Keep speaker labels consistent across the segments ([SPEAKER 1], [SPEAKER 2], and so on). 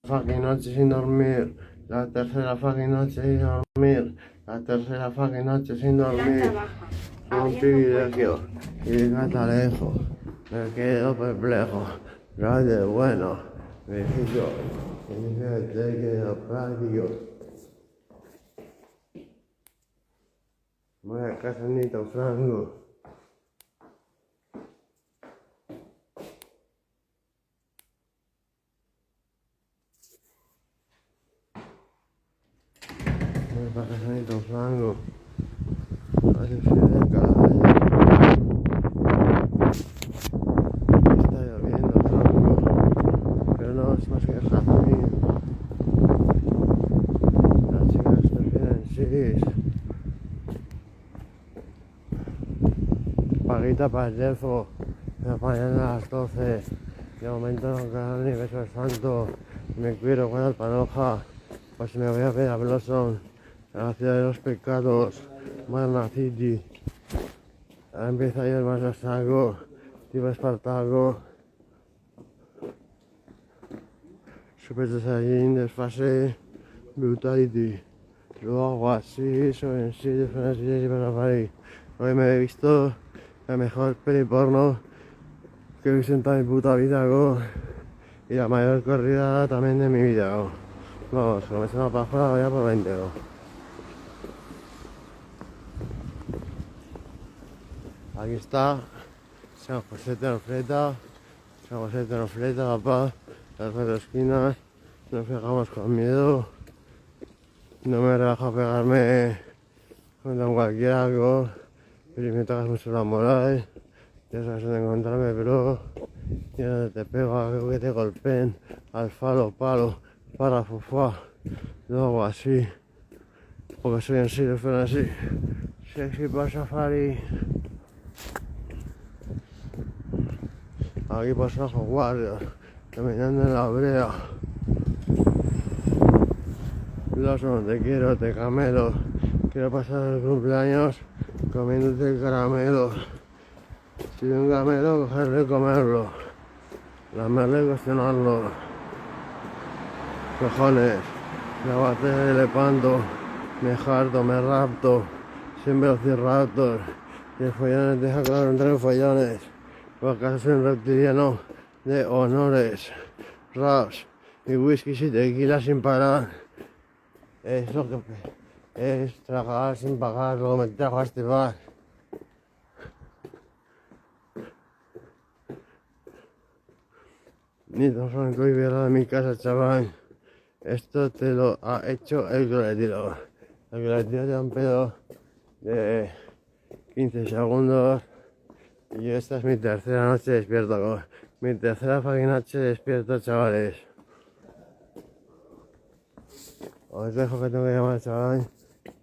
[SPEAKER 1] fucking noche sin dormir. La tercera fucking noche sin dormir. La tercera fucking noche sin dormir. Un privilegio y de catalejo. Me quedo perplejo. Grande bueno. Me fijo. Fíjate que no práctico. Voy a casa Nito Franco. Voy para casa Nito Franco. Hace frío de caballo. Está lloviendo Franco. Pero no es más que jazmín. Las chicas prefieren sis. Paguita para el Delfo. Mañana a las 12. De momento no queda ni beso el santo. Me cuido con el panoja. Pues me voy a ver a Blossom. A la ciudad de los pecados. Marna City. Ahora empieza a ir más a saco. Tipo Espartaco. Super Saiyajin, desfase. Brutality. Luego hago así, soy en sí, diferencias y para París. Hoy me he visto la mejor peli porno que he visto en toda mi puta vida, go. Y la mayor corrida también de mi vida, go. Vamos, como es una pájara, voy a por 20, go. Aquí está San José Tenofleta, papá, las cuatro esquinas. Nos pegamos con miedo. No me relajo a pegarme con cualquiera, go. Pero me tocas mucho la moral. Ya sabes dónde encontrarme, pero ya no te pego, algo que te golpeen al falo, palo, para fufá, luego así, porque soy en serio, fuera así. Sexy para safari. Aquí pasan los guardias, caminando en la brea. Blossom, te quiero, te camelo. Quiero pasar el cumpleaños comiéndote caramelos. Si un camelo, cogerlo y comerlo. Lamerlo y cuestionarlo. Cojones, me aguante el espanto, me harto, me rapto, sin velociraptor. Y el follón deja claro entre los follones. Por acaso soy un reptiliano de honores. Raps y whisky y tequila sin parar. Es lo que es trabajar sin pagar, luego me trajo a este bar. Nito Franco y Vierra de mi casa, chaval. Esto te lo ha hecho el coletero. El coletero te da un pedo de 15 segundos. Y esta es mi tercera noche despierto. Mi tercera fucking noche despierto, chavales. Os dejo que tengo que llamar al chaval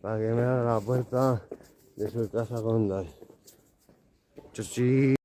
[SPEAKER 1] para que me abra la puerta de su casa con Dai. Chuchi.